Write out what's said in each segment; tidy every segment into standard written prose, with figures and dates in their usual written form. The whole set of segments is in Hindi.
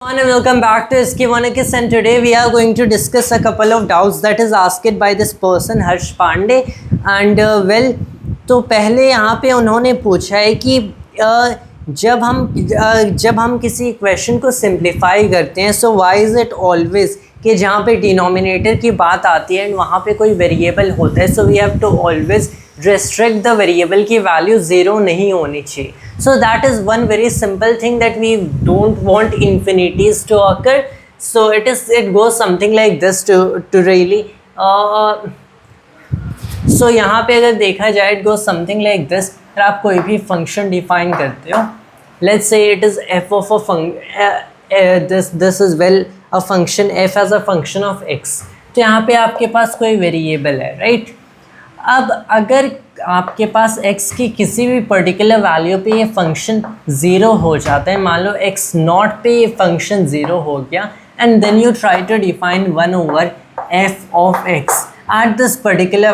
And welcome back to SK1X, and today we are going to discuss a couple of doubts that is asked by this person Harsh Pandey and तो पहले यहाँ पे उन्होंने पूछा है कि जब हम किसी क्वेश्चन को सिंप्लीफाई करते हैं so why is it always कि जहाँ पे डिनोमिनेटर की बात आती है एंड वहाँ पे कोई वेरिएबल होता है so we have to always restrict the variable की value ज़ीरो नहीं होनी चाहिए. So that is one very simple thing that we don't want infinities to occur. So it goes something like this to really so यहाँ पे अगर देखा जाए it goes something like this. अगर आप कोई भी function define करते हो, let's say it is f of a this is well a function f as a function of x. तो यहाँ पे आपके पास कोई variable है, right? अब अगर आपके पास x की किसी भी पर्टिकुलर वैल्यू पे ये फंक्शन ज़ीरो हो जाता है, मान लो x नॉट पे ये फंक्शन ज़ीरो हो गया and then you try to define 1 over f of x at this particular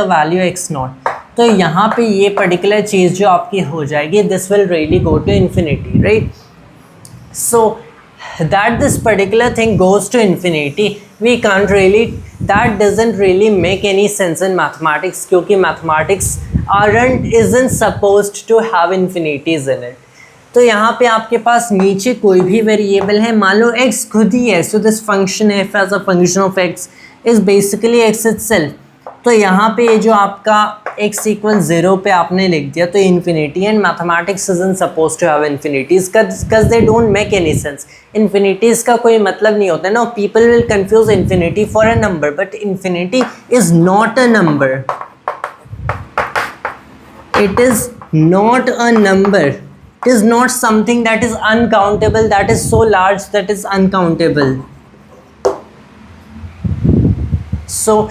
value x naught. तो यहाँ पे ये पर्टिकुलर चीज़ जो आपकी हो जाएगी this will really go to infinity, right? So that this particular thing goes to infinity, we can't really, that doesn't really make any sense in mathematics क्योंकि mathematics isn't supposed to have infinities in it. तो यहाँ पे आपके पास नीचे कोई भी वेरिएबल है, मान लो x खुद ही है, so this function f as a function of x is basically x itself. तो यहाँ पे ये जो आपका x इक्वल ज़ीरो पे आपने लिख दिया तो infinity, and mathematics isn't supposed to have infinities because they don't make any sense. Infinities का कोई मतलब नहीं होता ना. People will confuse infinity for a number, but infinity is not a number. It is not a number. It is not something that is uncountable, that is so large that is uncountable. So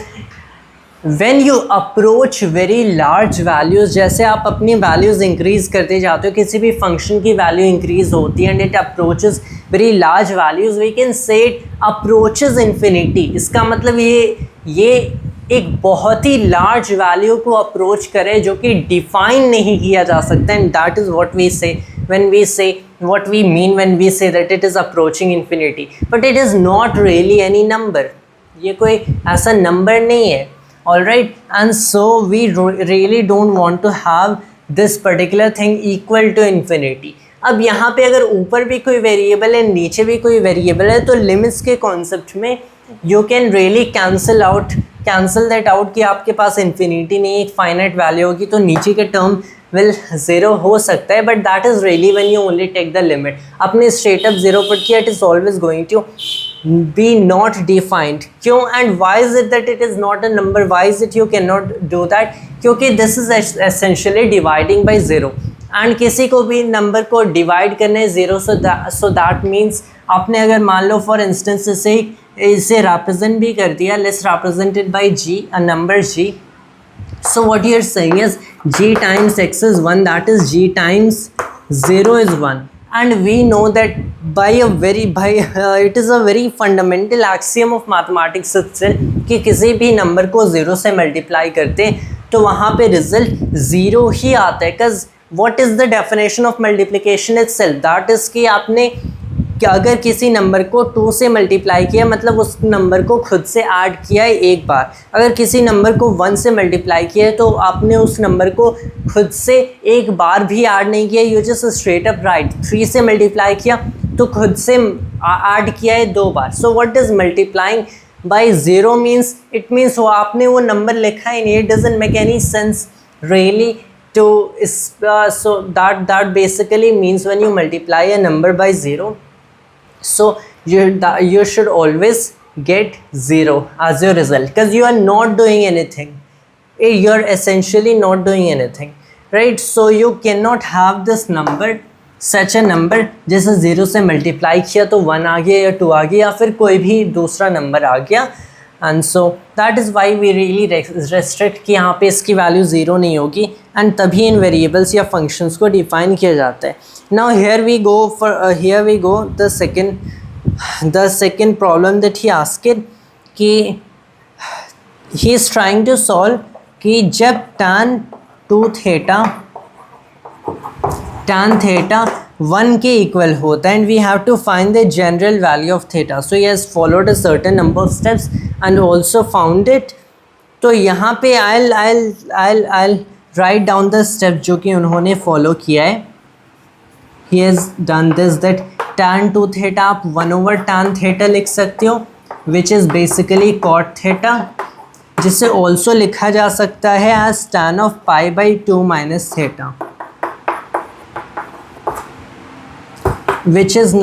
when you approach very large values, जैसे आप अपनी values increase करते जाते हो, किसी भी function की value increase होती है and it approaches very large values, we can say it approaches infinity. इसका मतलब ये एक बहुत ही large value को approach करे जो कि define नहीं किया जा सकता, and that is what we say when we say what we mean when we say that it is approaching infinity. But it is not really any number. ये कोई ऐसा number नहीं है. Alright, and so we really don't want to have this particular thing equal to infinity. अब यहाँ पे अगर ऊपर भी कोई वेरिएबल है नीचे भी कोई वेरिएबल है तो लिमिट्स के कॉन्सेप्ट में you can really cancel that out कि आपके पास इन्फिनिटी नहीं, एक फाइनाइट वैल्यू होगी तो नीचे के टर्म विल ज़ीरो हो सकता है, but that is really when you only take the limit. आपने स्ट्रेट अप ज़ीरो पुट किया, it is always going to be not defined. क्यों? and why is it that it is not a number? why is it you cannot do that? क्योंकि this is essentially dividing by zero, and किसी को भी नंबर को डिवाइड करना है ज़ीरो, so that means आपने अगर मान लो फॉर इंस्टेंस इसे represent भी कर दिया, let's represent it by g, a number g. so what you are saying is g times x is 1, that is g times 0 is 1. And we know that it is a very fundamental axiom of mathematics itself कि किसी भी नंबर को ज़ीरो से मल्टीप्लाई करते हैं तो वहाँ पे रिजल्ट ज़ीरो ही आता है. Because what is the definition of multiplication itself? That is कि आपने अगर किसी नंबर को 2 से मल्टीप्लाई किया मतलब उस नंबर को खुद से ऐड किया है एक बार. अगर किसी नंबर को 1 से मल्टीप्लाई किया है तो आपने उस नंबर को खुद से एक बार भी ऐड नहीं किया, you just straight up right. 3 से मल्टीप्लाई किया तो खुद से ऐड किया है 2 बार. So what is multiplying by zero means? It means वो आपने वो नंबर लिखा ही नहीं. It doesn't make any sense really to so that basically means when you multiply a number by 0, so you should always get 0 as your result because you are not doing anything. You are essentially not doing anything, right? So you cannot have this number, such a number जैसे 0 से मल्टीप्लाई किया तो 1 आ गया या 2 आ गया या फिर कोई भी दूसरा नंबर आ गया. And so that is why we really restrict कि यहाँ पे इसकी वैल्यू ज़ीरो नहीं होगी एंड तभी इन वेरिएबल्स या फंक्शंस को डिफाइन किया जाता है. Now here we go the second problem that he asked कि he is trying to solve कि जब tan 2 थीटा 1 के इक्वल होता है and we have to find the general value of theta. So he has followed a certain number of steps and also found it. तो यहाँ पे I'll write down the step जो कि उन्होंने फॉलो किया है. He has done this that tan 2 theta आप 1/tan थीटा लिख सकते हो which is basically cot theta, जिसे ऑल्सो लिखा जा सकता है as tan of π/2 minus theta, which is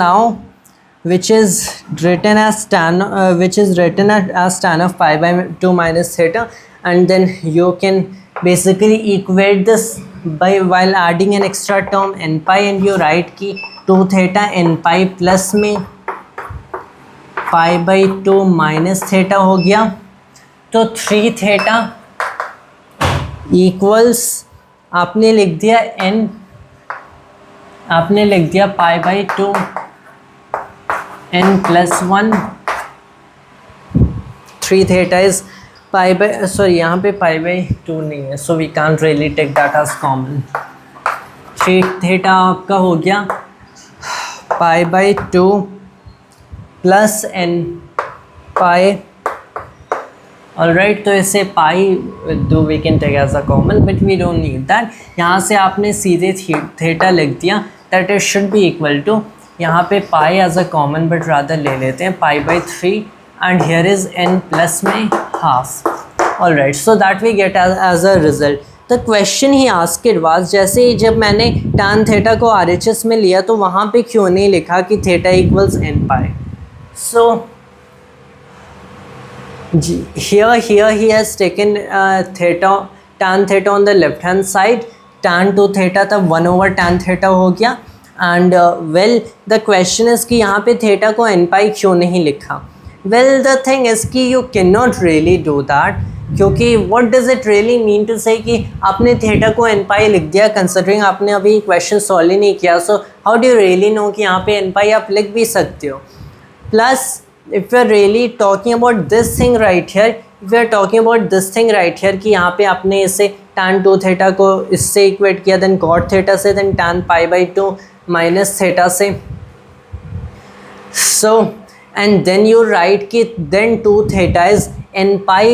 written as tan of π/2 minus theta, and then you can basically equate this by while adding an extra term n pi, and you write कि 2 theta n pi plus में π/2 minus theta हो गया. तो 3 theta equals आपने लिख दिया π/2 n plus 1. 3 theta is यहाँ पे π/2 नहीं है, so we can't really take that as common. 3 theta आपका हो गया π/2 plus n pi. Alright, तो इसे पाई do we can take as a common, but we don't need that. यहाँ से आपने सीधे थीटा लिख दिया that it should be equal to, यहाँ पे पाई as a common but rather ले लेते हैं π/3 and here is n plus में half. Alright, so that we get as a result. The question he asked was, जैसे जब मैंने tan थीटा को RHS में लिया तो वहाँ पे क्यों नहीं लिखा कि theta equals n pi. So here he has taken tan theta on the left hand side. tan 2 theta तब 1/tan theta हो गया. And well, the question is कि यहाँ पे थीटा को n pi क्यों नहीं लिखा. Well, the thing is कि you cannot really do that, क्योंकि what does it really mean to say कि आपने थीटा को n pi लिख दिया considering आपने अभी क्वेश्चन सॉल्व ही नहीं किया. So how do you really know कि यहाँ पे n pi आप लिख भी सकते हो. Plus if you are really talking about this thing right here, कि यहाँ पे आपने इसे tan 2 थीटा को इससे इक्वेट किया, then cot थीटा से, then tan π/2 माइनस थीटा से. So and then you write कि then 2 theta is n pi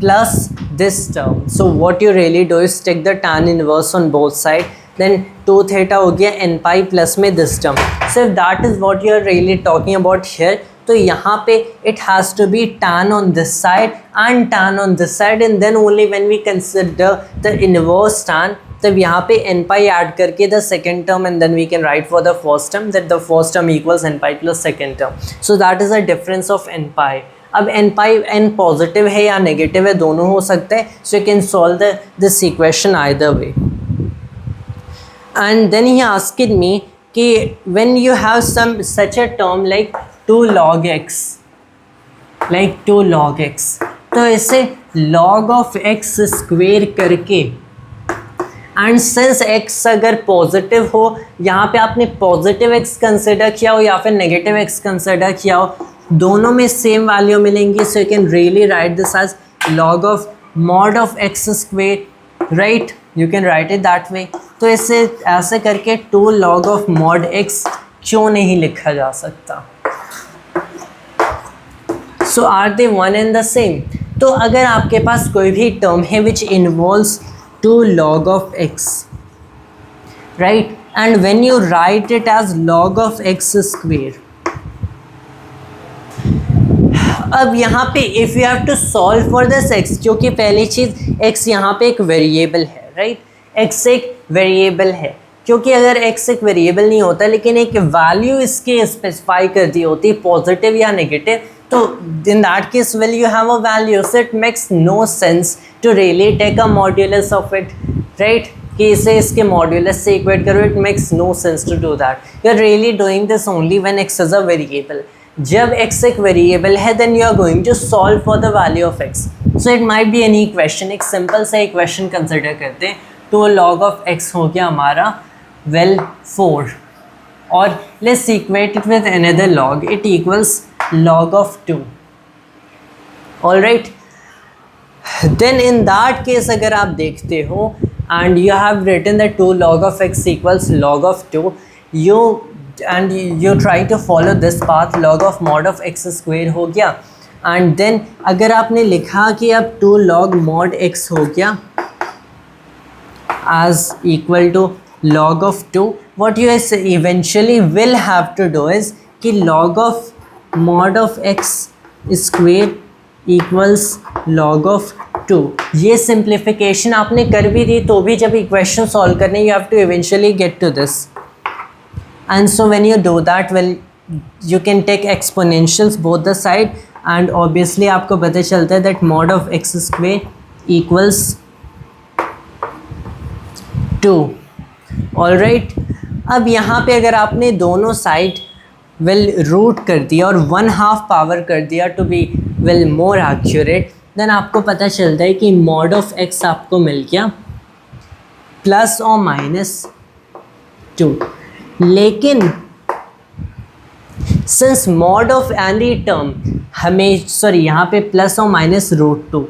plus this term. So what you really do is take the tan inverse on both sides, then 2 theta हो गया n pi plus में this term. So if that is what you are really talking about here, तो यहाँ पे it has to be tan on this side and tan on this side, and then only when we consider the inverse tan, तब यहाँ पे n pi ऐड करके the second term, and then we can write for the first term that the first term equals n pi plus second term. So that is the difference of n pi. अब n पॉजिटिव है या नेगेटिव है, दोनों हो सकते हैं. So you can solve this equation either way. And then he asked me कि when you have such a term like 2 log x, तो इसे log of x स्क्वेयर करके, एंड सिंस x अगर पॉजिटिव हो, यहाँ पे आपने पॉजिटिव x कंसिडर किया हो या फिर नेगेटिव x कंसिडर किया हो, दोनों में सेम वैल्यू मिलेंगी. So you can really write this as log of mod of x square, right, you can write it that way. तो इसे ऐसे करके 2 log of mod x क्यों नहीं लिखा जा सकता. So are they one and the same. तो अगर आपके पास कोई भी टर्म है which involves 2 log of x, right, and when you write it as log of x square, अब यहाँ पे if you have to solve for this x, क्योंकि पहली चीज़ x यहाँ पे एक वेरिएबल है, राइट, x एक वेरिएबल है, क्योंकि अगर x एक वेरिएबल नहीं होता लेकिन एक वैल्यू इसके स्पेसिफाई कर दी होती पॉजिटिव या नेगेटिव, तो in that case will you have a value. So it makes no sense to really take a modulus of it, right, कि इसे इसके मॉड्यूलस से इक्वेट करो. It makes no sense to do that. You are really doing this only when x is a variable. जब x एक वेरिएबल है then you are going to solve for the value of x. So it might be any equation. एक सिंपल सा इक्वेशन कंसिडर करते हैं. 2 log of x हो गया हमारा, well 4, और let's equate it with another log. It equals log of 2. All right. Then in that case अगर आप देखते हो and you have written that 2 log of x equals log of 2, you and you try to follow this path, log of mod of x square हो गया, एंड देन अगर आपने लिखा कि अब 2 log mod x हो गया as equal to log of 2, what you eventually will have to do is कि log of mod of x square equals log of 2. ये सिंप्लीफिकेशन आपने कर भी दी तो भी जब इक्वेशन सॉल्व करने you have to eventually get to this, and so when you do that, well, you can take exponentials both the side, and obviously आपको पता चलता है that mod of x square equals 2. All right, अब यहाँ पे अगर आपने दोनों साइड रूट कर दिया और 1/2 पावर कर दिया to be more accurate, then आपको पता चलता है कि mod ऑफ x आपको मिल गया +or-2. लेकिन since mod of any term यहाँ पे +or-√2,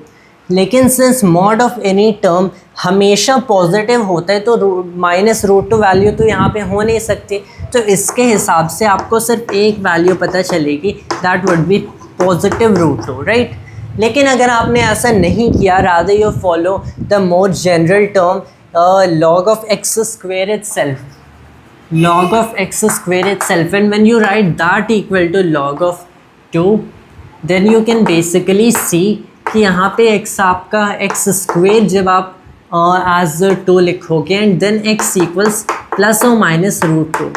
लेकिन since mod of any term हमेशा पॉजिटिव होता है तो -√2 वैल्यू तो यहाँ पे हो नहीं सकती, तो इसके हिसाब से आपको सिर्फ एक वैल्यू पता चलेगी, दैट वुड बी +√2, राइट. लेकिन अगर आपने ऐसा नहीं किया, rather you follow the more general term log of x square itself, log of x square itself, and when you write that equal to log of 2, then you can basically see कि यहाँ पे x आपका x square जब आप as 2 लिखोगे and then x equals +or-√2.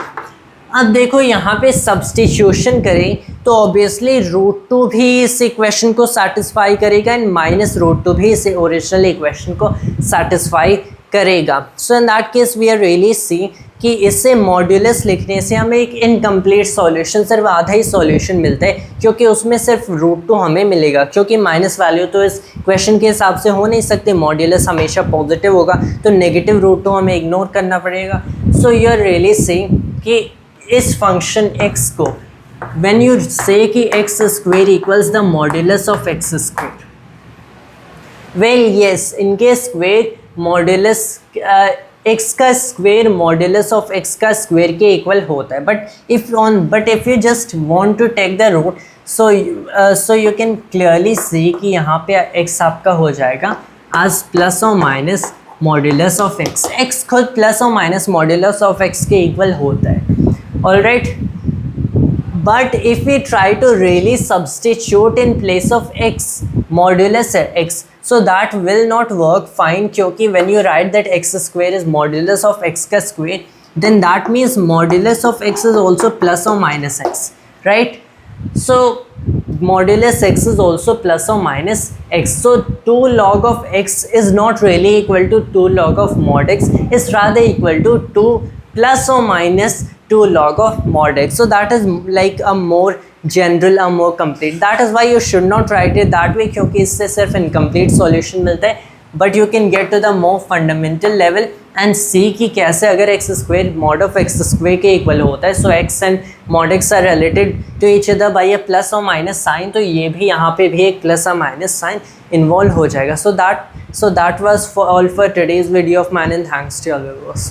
अब देखो यहाँ पे सब्स्टिट्यूशन करें तो ऑब्वियसली √2 भी इस इक्वेशन को सेटिस्फाई करेगा एंड -√2 भी इस ओरिजिनल इक्वेशन को सेटिस्फाई करेगा. So in that case we are really see कि इससे मॉड्यूलस लिखने से हमें एक इनकम्प्लीट सॉल्यूशन, सिर्फ आधा ही सॉल्यूशन मिलता है, क्योंकि उसमें सिर्फ √2 हमें मिलेगा, क्योंकि माइनस वैल्यू तो इस क्वेश्चन के हिसाब से हो नहीं सकते, मॉड्यूलस हमेशा पॉजिटिव होगा तो नेगेटिव √2 हमें इग्नोर करना पड़ेगा. So you are really saying कि इस फंक्शन x को व्हेन यू से कि x square equals the modulus of x square, well yes, इनके स्क्वेयर मॉड्यूलस x का स्क्वेयर मॉड्यूलस ऑफ x का स्क्वेयर के इक्वल होता है, but if you just want to take the root, so you can clearly see कि यहाँ पे x आपका हो जाएगा as +or- modulus of x. x खुद +or- मॉड्यूलस ऑफ x के इक्वल होता है. All right, but if we try to really substitute in place of x modulus x, so that will not work fine, क्योंकि when you write that x square is modulus of x का square, then that means modulus of x is also +or-x, right? So modulus x is also +or-x, so 2 log of x is not really equal to 2 log of mod x, it's rather equal to 2 +or-2 log of mod x. So that is like a more general, a more complete. That is why you should not write it that way, क्योंकि इससे सिर्फ incomplete solution मिलता है, but you can get to the more fundamental level and see कि कैसे अगर x square mod of x square के equal होता है, so x and mod x are related to each other by a +or- sign, तो ये भी यहाँ पे भी एक +or- sign involve हो जाएगा. So that was all for today's video of mine, and thanks to all viewers.